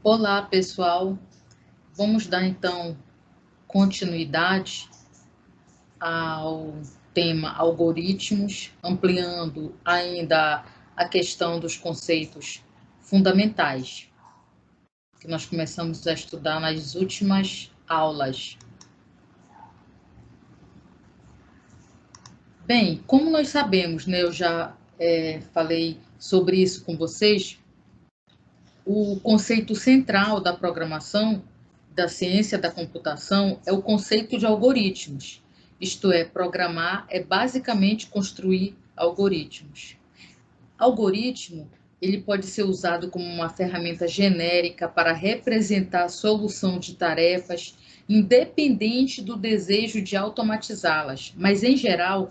Olá, pessoal. Vamos dar então continuidade ao tema algoritmos, ampliando ainda a questão dos conceitos fundamentais que nós começamos a estudar nas últimas aulas. Bem, como nós sabemos, né, eu já falei sobre isso com vocês, o conceito central da programação, da ciência da computação, é o conceito de algoritmos. Isto é, programar é basicamente construir algoritmos. Algoritmo, ele pode ser usado como uma ferramenta genérica para representar a solução de tarefas, independente do desejo de automatizá-las, mas, em geral,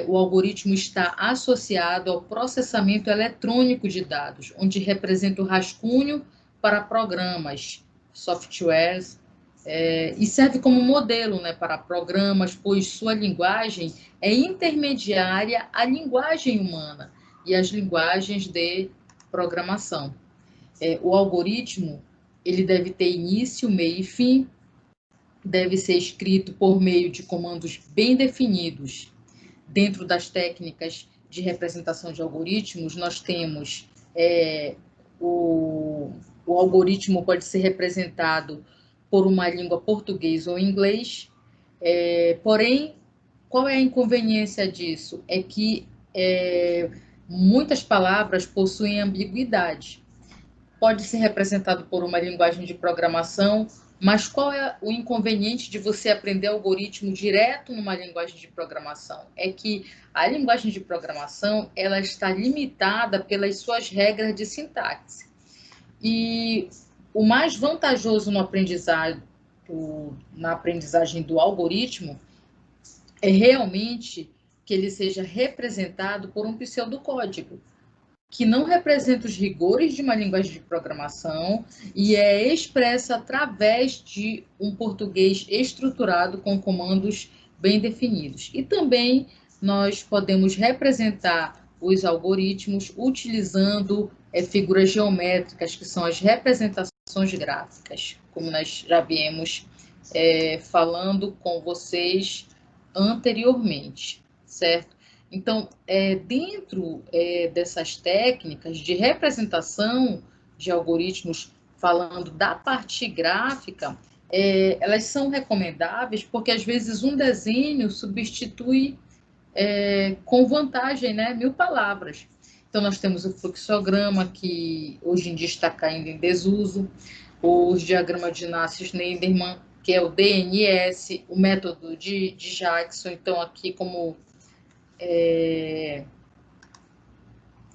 o algoritmo está associado ao processamento eletrônico de dados, onde representa o rascunho para programas, softwares, e serve como modelo, né, para programas, pois sua linguagem é intermediária à linguagem humana e às linguagens de programação. O algoritmo, ele deve ter início, meio e fim, deve ser escrito por meio de comandos bem definidos. Dentro das técnicas de representação de algoritmos, nós temos o algoritmo pode ser representado por uma língua português ou inglês, porém, qual é a inconveniência disso? É que muitas palavras possuem ambiguidade. Pode ser representado por uma linguagem de programação, mas qual é o inconveniente de você aprender algoritmo direto numa linguagem de programação? É que a linguagem de programação, ela está limitada pelas suas regras de sintaxe. E o mais vantajoso na aprendizagem do algoritmo é realmente que ele seja representado por um pseudocódigo, que não representa os rigores de uma linguagem de programação e é expressa através de um português estruturado com comandos bem definidos. E também nós podemos representar os algoritmos utilizando figuras geométricas, que são as representações gráficas, como nós já viemos falando com vocês anteriormente, certo? Então, dentro dessas técnicas de representação de algoritmos, falando da parte gráfica, elas são recomendáveis porque, às vezes, um desenho substitui com vantagem, né, 1000 palavras. Então, nós temos o fluxograma, que hoje em dia está caindo em desuso, o diagrama de Nass-Schneiderman, que é o DNS, o método de Jackson. Então, aqui, como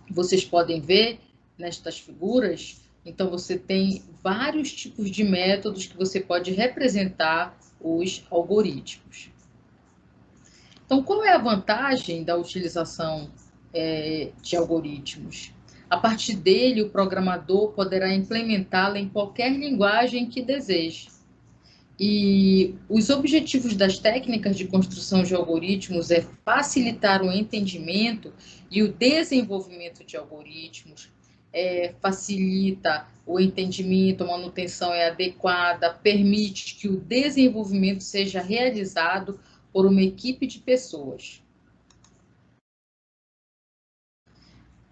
vocês podem ver nestas figuras, então você tem vários tipos de métodos que você pode representar os algoritmos. Então, qual é a vantagem da utilização de algoritmos? A partir dele, o programador poderá implementá-la em qualquer linguagem que deseje. E os objetivos das técnicas de construção de algoritmos é facilitar o entendimento e o desenvolvimento de algoritmos, facilita o entendimento, a manutenção é adequada, permite que o desenvolvimento seja realizado por uma equipe de pessoas.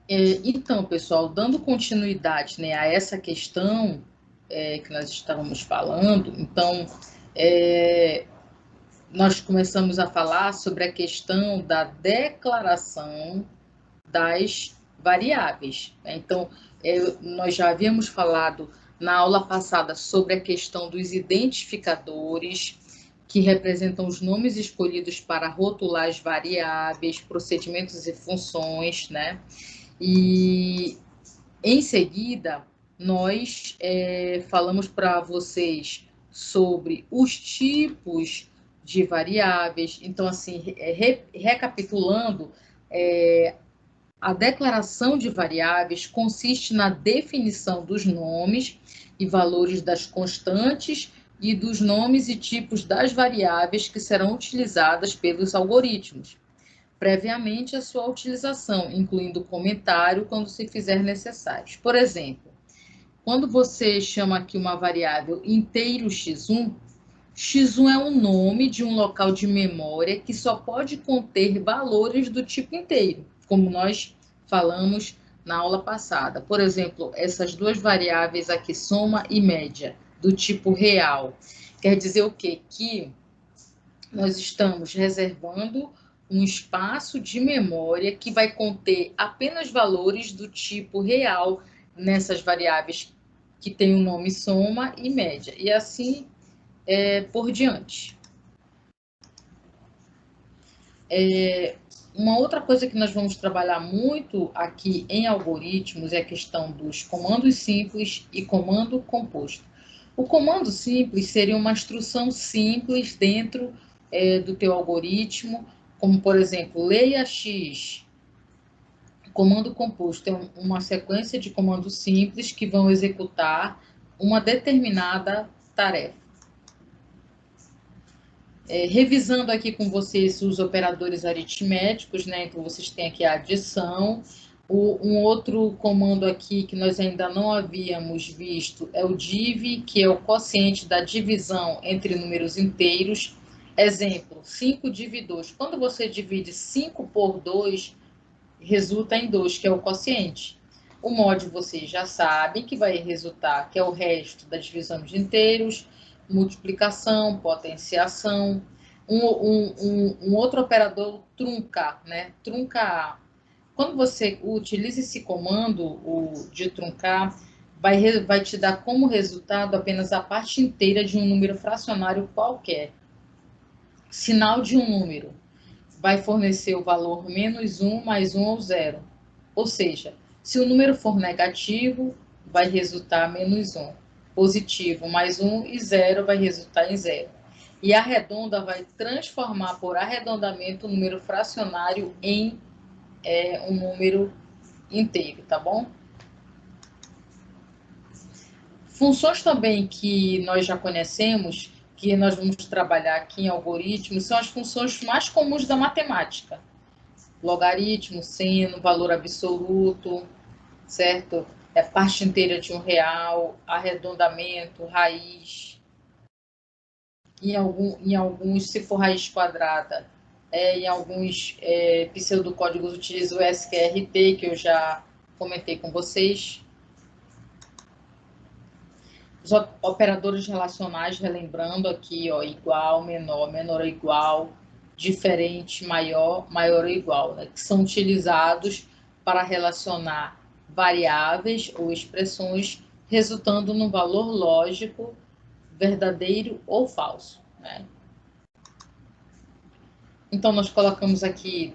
Então, pessoal, dando continuidade, né, a essa questão que nós estávamos falando, então, nós começamos a falar sobre a questão da declaração das variáveis. Então, nós já havíamos falado na aula passada sobre a questão dos identificadores, que representam os nomes escolhidos para rotular as variáveis, procedimentos e funções, né? E, em seguida, nós falamos para vocês sobre os tipos de variáveis. Então, assim, recapitulando, a declaração de variáveis consiste na definição dos nomes e valores das constantes e dos nomes e tipos das variáveis que serão utilizadas pelos algoritmos, previamente a sua utilização, incluindo comentário quando se fizer necessário. Por exemplo, Quando você chama aqui uma variável inteiro x1, x1 é o nome de um local de memória que só pode conter valores do tipo inteiro, como nós falamos na aula passada. Por exemplo, essas duas variáveis aqui, soma e média, do tipo real. Quer dizer o quê? Que nós estamos reservando um espaço de memória que vai conter apenas valores do tipo real nessas variáveis que tem o nome soma e média. E assim por diante. Uma outra coisa que nós vamos trabalhar muito aqui em algoritmos é a questão dos comandos simples e comando composto. O comando simples seria uma instrução simples dentro do teu algoritmo, como, por exemplo, leia X. Comando composto é uma sequência de comandos simples que vão executar uma determinada tarefa. Revisando aqui com vocês os operadores aritméticos, né? Então, vocês têm aqui a adição. Um outro comando aqui que nós ainda não havíamos visto é o div, que é o quociente da divisão entre números inteiros. Exemplo, 5 div 2. Quando você divide 5 por 2, resulta em 2, que é o quociente. O mod vocês já sabem que vai resultar, que é o resto da divisão de inteiros, multiplicação, potenciação. Um outro operador, truncar, né? Truncar. Quando você utiliza esse comando, o de truncar, vai te dar como resultado apenas a parte inteira de um número fracionário qualquer. Sinal de um número vai fornecer o valor menos 1 mais 1 ou 0. Ou seja, se o número for negativo, vai resultar menos 1. Positivo, mais 1 e 0 vai resultar em 0. E a redonda vai transformar por arredondamento o número fracionário em um número inteiro, tá bom? Funções também que nós já conhecemos, que nós vamos trabalhar aqui em algoritmos, são as funções mais comuns da matemática. Logaritmo, seno, valor absoluto, certo? Parte inteira de um real, arredondamento, raiz. Em alguns, se for raiz quadrada, em alguns pseudocódigos utiliza o SQRT, que eu já comentei com vocês. Os operadores relacionais, relembrando aqui, ó, igual, menor, menor ou igual, diferente, maior, maior ou igual, né, que são utilizados para relacionar variáveis ou expressões, resultando num valor lógico verdadeiro ou falso, né? Então, nós colocamos aqui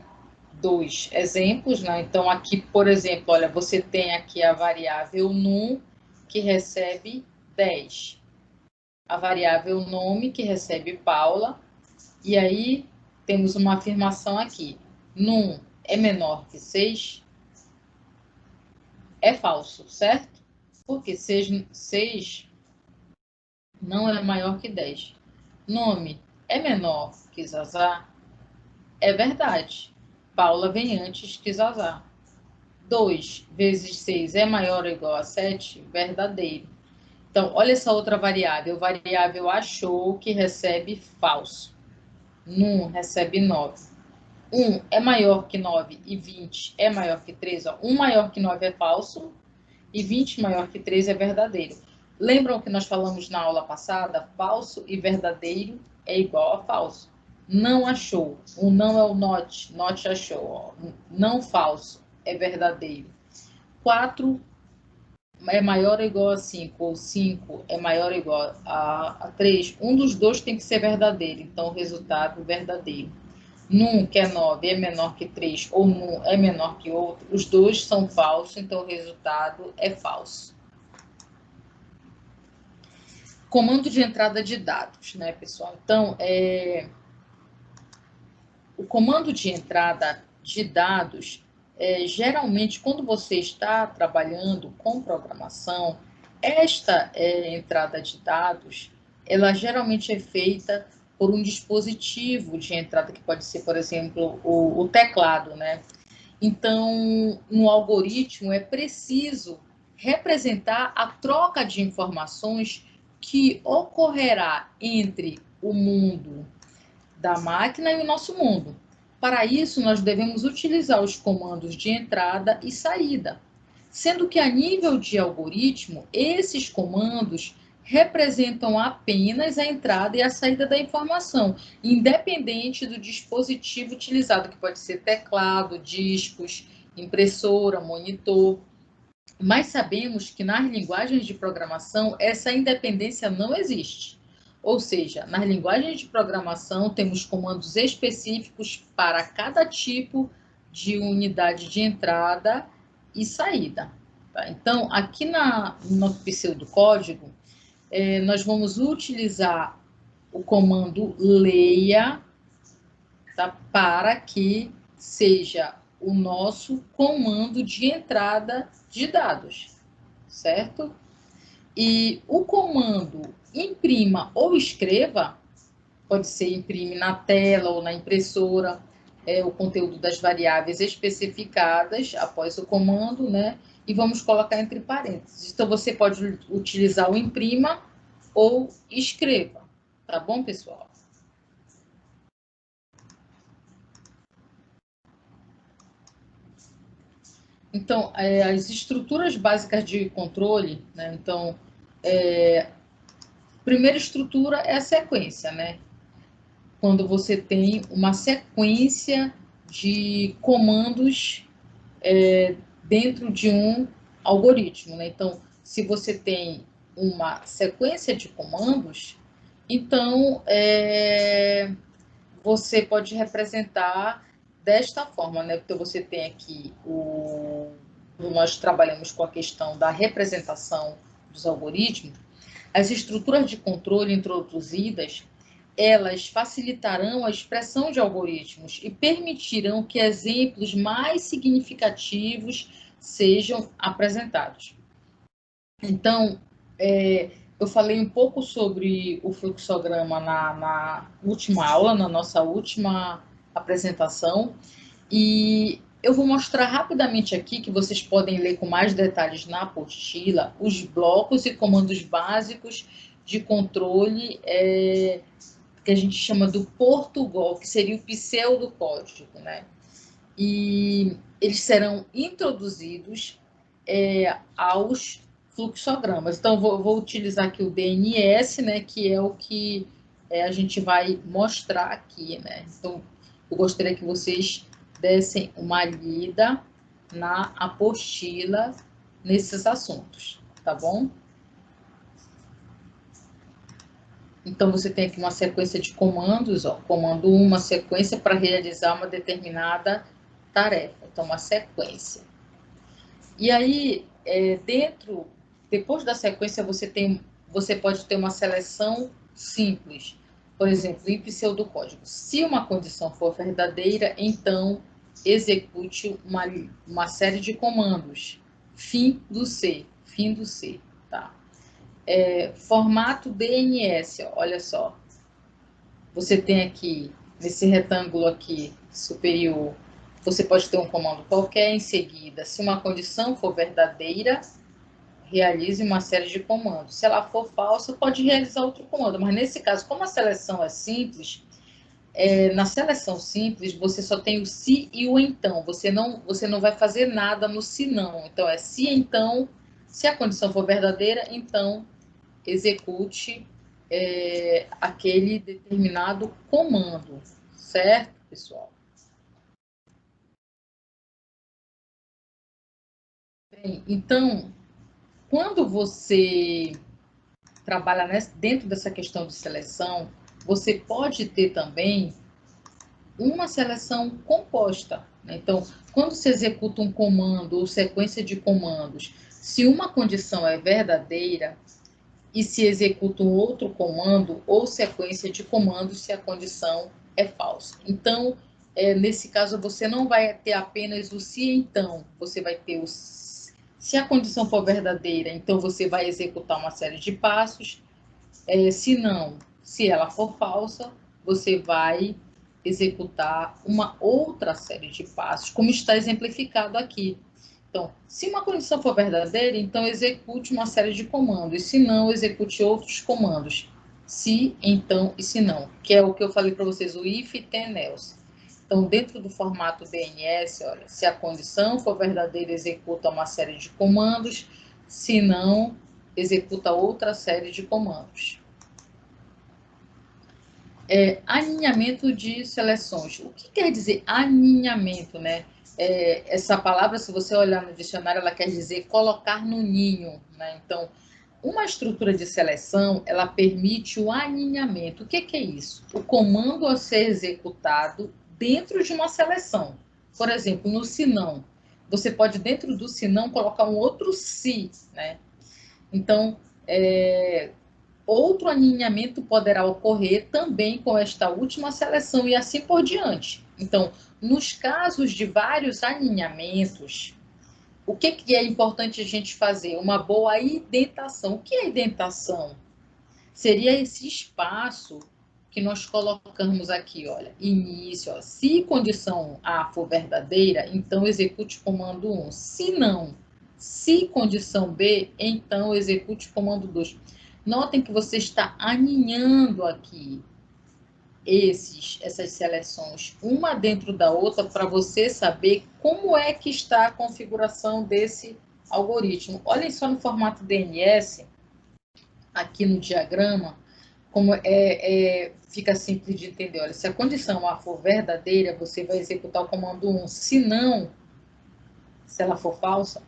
dois exemplos, né? Então, aqui, por exemplo, olha, você tem aqui a variável num, que recebe 10. A variável nome, que recebe Paula. E aí, temos uma afirmação aqui. Num é menor que 6. É falso, certo? Porque 6 não é maior que 10. Nome é menor que Zazá. É verdade. Paula vem antes que Zazá. 2 vezes 6 é maior ou igual a 7? Verdadeiro. Então, olha essa outra variável. Variável achou que recebe falso. Num recebe 9. 1 é maior que 9 e 20 é maior que 3. Ó. 1 maior que 9 é falso e 20 maior que 3 é verdadeiro. Lembram que nós falamos na aula passada? Falso e verdadeiro é igual a falso. Não achou. O não é o not. Not achou. Ó. Não falso é verdadeiro. 4 é maior ou igual a 5, ou 5 é maior ou igual a 3. Um dos dois tem que ser verdadeiro. Então, o resultado verdadeiro. Num, que é 9, é menor que 3, ou num é menor que outro, os dois são falsos, então o resultado é falso. Comando de entrada de dados, né, pessoal? Então, o comando de entrada de dados, geralmente, quando você está trabalhando com programação, esta entrada de dados, ela geralmente é feita por um dispositivo de entrada, que pode ser, por exemplo, o teclado, né? Então, no algoritmo, é preciso representar a troca de informações que ocorrerá entre o mundo da máquina e o nosso mundo. Para isso, nós devemos utilizar os comandos de entrada e saída, sendo que a nível de algoritmo, esses comandos representam apenas a entrada e a saída da informação, independente do dispositivo utilizado, que pode ser teclado, discos, impressora, monitor. Mas sabemos que nas linguagens de programação essa independência não existe. Ou seja, nas linguagens de programação temos comandos específicos para cada tipo de unidade de entrada e saída. Tá? Então, aqui no pseudocódigo, nós vamos utilizar o comando leia, tá? Para que seja o nosso comando de entrada de dados, certo? E o comando imprima ou escreva, pode ser imprime na tela ou na impressora, o conteúdo das variáveis especificadas após o comando, né? E vamos colocar entre parênteses. Então, você pode utilizar o imprima ou escreva, tá bom, pessoal? Então, as estruturas básicas de controle, né? Então, primeira estrutura é a sequência, né? Quando você tem uma sequência de comandos dentro de um algoritmo, né? Então, se você tem uma sequência de comandos, então você pode representar desta forma, né? Então, você tem aqui nós trabalhamos com a questão da representação dos algoritmos. As estruturas de controle introduzidas, elas facilitarão a expressão de algoritmos e permitirão que exemplos mais significativos sejam apresentados. Então, eu falei um pouco sobre o fluxograma na última aula, na nossa última apresentação, e eu vou mostrar rapidamente aqui, que vocês podem ler com mais detalhes na apostila, os blocos e comandos básicos de controle que a gente chama do Portugal, que seria o pseudocódigo, né? E eles serão introduzidos aos fluxogramas. Então, vou utilizar aqui o DNS, né, que é o que a gente vai mostrar aqui, né? Então, eu gostaria que vocês dessem uma lida na apostila nesses assuntos, tá bom? Então, você tem aqui uma sequência de comandos, ó, comando 1, uma sequência para realizar uma determinada tarefa. Então, uma sequência. E aí, depois da sequência, você pode ter uma seleção simples. Por exemplo, em pseudocódigo. Se uma condição for verdadeira, então execute uma série de comandos. Fim do C, tá? Formato DNS, olha só. Você tem aqui, nesse retângulo aqui superior, você pode ter um comando qualquer. Em seguida, se uma condição for verdadeira, realize uma série de comandos. Se ela for falsa, pode realizar outro comando. Mas nesse caso, como a seleção é simples, na seleção simples, você só tem o se e o então. Você não vai fazer nada no se não. Então, se então, se a condição for verdadeira, então execute aquele determinado comando, certo, pessoal? Bem, então, quando você trabalha dentro dessa questão de seleção, você pode ter também uma seleção composta, né? Então, quando se executa um comando ou sequência de comandos, se uma condição é verdadeira, e se executa um outro comando ou sequência de comandos se a condição é falsa. Então, nesse caso, você não vai ter apenas o se então, você vai ter se a condição for verdadeira, então você vai executar uma série de passos. Se não, se ela for falsa, você vai executar uma outra série de passos, como está exemplificado aqui. Então, se uma condição for verdadeira, então execute uma série de comandos. Se não, execute outros comandos. Se, então e se não. Que é o que eu falei para vocês, o if, then, else. Então, dentro do formato DNS, olha, se a condição for verdadeira, executa uma série de comandos. Se não, executa outra série de comandos. Aninhamento de seleções. O que quer dizer aninhamento, né? Essa palavra, se você olhar no dicionário, ela quer dizer colocar no ninho, né? Então, uma estrutura de seleção, ela permite o aninhamento. O que é isso? O comando a ser executado dentro de uma seleção. Por exemplo, no se não, você pode, dentro do se não, colocar um outro se, né? Então, outro aninhamento poderá ocorrer também com esta última seleção e assim por diante. Então, nos casos de vários aninhamentos, o que é importante a gente fazer? Uma boa indentação. O que é indentação? Seria esse espaço que nós colocamos aqui, olha, início, ó, se condição A for verdadeira, então execute o comando 1. Se não, se condição B, então execute o comando 2. Notem que você está aninhando aqui essas seleções, uma dentro da outra, para você saber como é que está a configuração desse algoritmo. Olhem só no formato DNS, aqui no diagrama, como fica simples de entender. Olha, se a condição A for verdadeira, você vai executar o comando 1. Se não, se ela for falsa,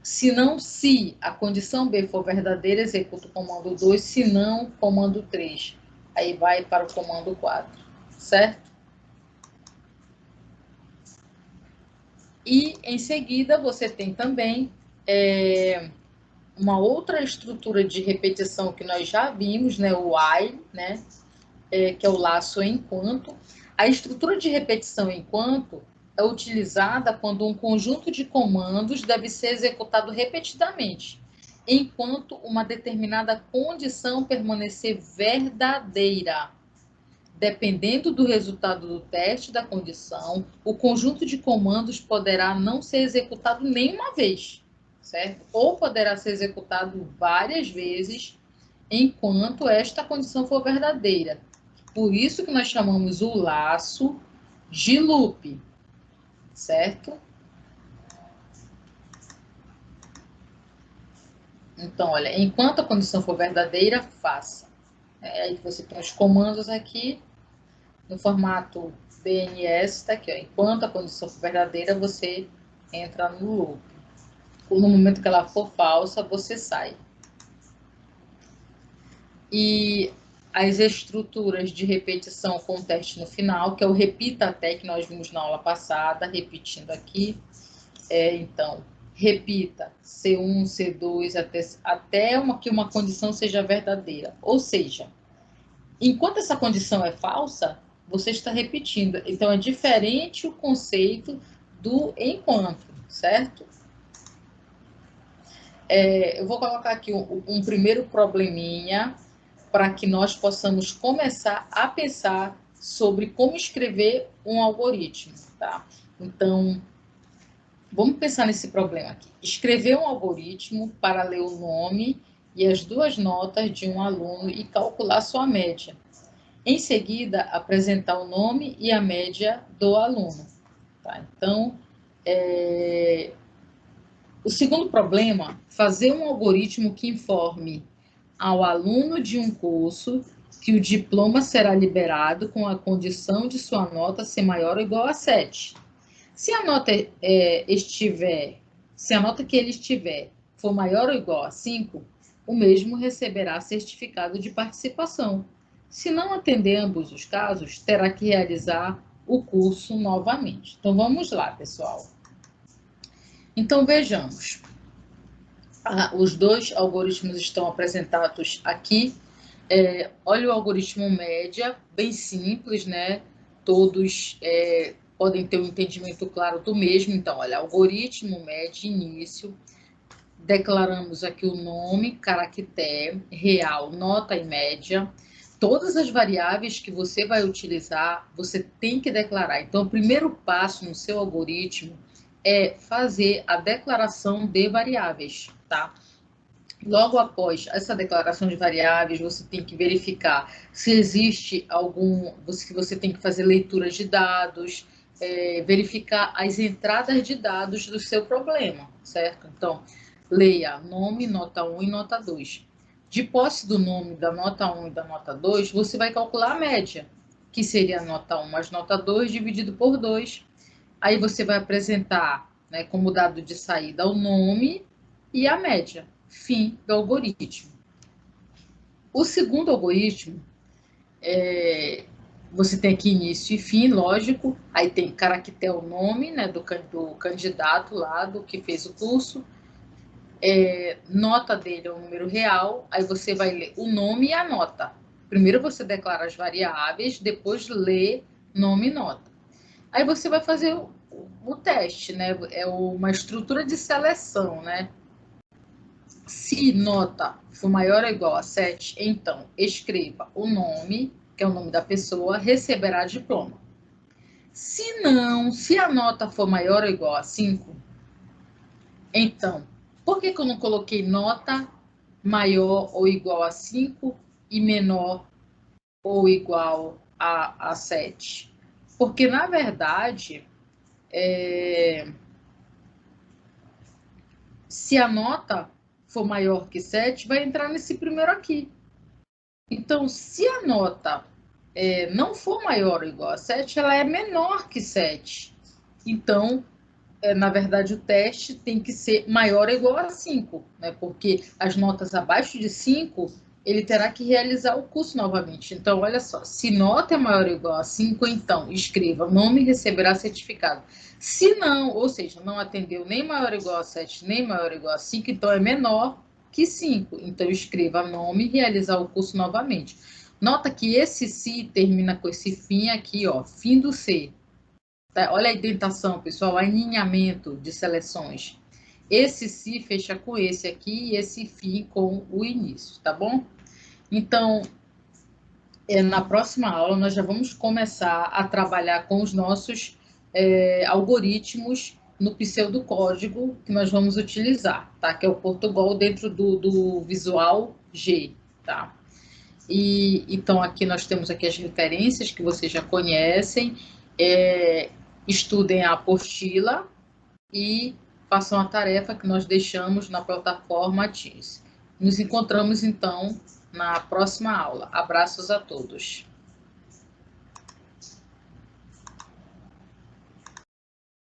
se não, se a condição B for verdadeira, executa o comando 2, se não, comando 3. Aí vai para o comando 4, certo? E, em seguida, você tem também uma outra estrutura de repetição que nós já vimos, né, o while, né, que é o laço enquanto. A estrutura de repetição enquanto é utilizada quando um conjunto de comandos deve ser executado repetidamente, enquanto uma determinada condição permanecer verdadeira. Dependendo do resultado do teste da condição, o conjunto de comandos poderá não ser executado nenhuma vez, certo? Ou poderá ser executado várias vezes enquanto esta condição for verdadeira. Por isso que nós chamamos o laço de loop, certo? Então, olha, enquanto a condição for verdadeira, faça. Aí você tem os comandos aqui, no formato DNS, tá aqui, ó. Enquanto a condição for verdadeira, você entra no loop. No momento que ela for falsa, você sai. E as estruturas de repetição com teste no final, que é o repita até, que nós vimos na aula passada, repetindo aqui. Então, repita C1, C2, até que uma condição seja verdadeira. Ou seja, enquanto essa condição é falsa, você está repetindo. Então, é diferente o conceito do enquanto, certo? Eu vou colocar aqui um primeiro probleminha para que nós possamos começar a pensar sobre como escrever um algoritmo, tá? Então, vamos pensar nesse problema aqui. Escrever um algoritmo para ler o nome e as duas notas de um aluno e calcular sua média. Em seguida, apresentar o nome e a média do aluno. Tá? Então, o segundo problema, fazer um algoritmo que informe ao aluno de um curso que o diploma será liberado com a condição de sua nota ser maior ou igual a 7. Se a nota se a nota que ele estiver for maior ou igual a 5, o mesmo receberá certificado de participação. Se não atender ambos os casos, terá que realizar o curso novamente. Então, vamos lá, pessoal. Então, vejamos. Os dois algoritmos estão apresentados aqui. Olha o algoritmo média, bem simples, né? Todos podem ter um entendimento claro do mesmo. Então, olha, algoritmo média, início. Declaramos aqui o nome, caractere, real, nota e média. Todas as variáveis que você vai utilizar, você tem que declarar. Então, o primeiro passo no seu algoritmo é fazer a declaração de variáveis, tá? Logo após essa declaração de variáveis, você tem que verificar se existe algum... Você tem que fazer leitura de dados, verificar as entradas de dados do seu problema, certo? Então, leia nome, nota 1 e nota 2. De posse do nome da nota 1 e da nota 2, você vai calcular a média, que seria a nota 1 mais nota 2 dividido por 2. Aí você vai apresentar, né, como dado de saída o nome e a média. Fim do algoritmo. O segundo algoritmo, você tem aqui início e fim, lógico. Aí tem caractere o nome, né, do candidato lá, do que fez o curso. Nota dele é um número real. Aí você vai ler o nome e a nota. Primeiro você declara as variáveis, depois lê nome e nota. Aí você vai fazer o teste, né? É uma estrutura de seleção, né? Se nota for maior ou igual a 7, então escreva o nome, que é o nome da pessoa, receberá diploma. Se não, se a nota for maior ou igual a 5, então, por que eu não coloquei nota maior ou igual a 5 e menor ou igual a 7? Porque, na verdade, se a nota for maior que 7, vai entrar nesse primeiro aqui. Então, se a nota não for maior ou igual a 7, ela é menor que 7. Então, na verdade, o teste tem que ser maior ou igual a 5, né? Porque as notas abaixo de 5, ele terá que realizar o curso novamente. Então, olha só, se nota é maior ou igual a 5, então escreva nome e receberá certificado. Se não, ou seja, não atendeu nem maior ou igual a 7, nem maior ou igual a 5, então é menor que 5. Então, escreva nome e realizar o curso novamente. Nota que esse se termina com esse fim aqui, ó, fim do C. Tá? Olha a indentação, pessoal, alinhamento de seleções. Esse se fecha com esse aqui e esse fim com o início, tá bom? Então, na próxima aula, nós já vamos começar a trabalhar com os nossos algoritmos no pseudocódigo que nós vamos utilizar, tá? Que é o Portugal dentro do Visual G, tá? E, então, aqui nós temos aqui as referências que vocês já conhecem. Estudem a apostila e façam a tarefa que nós deixamos na plataforma Teams. Nos encontramos, então, na próxima aula. Abraços a todos.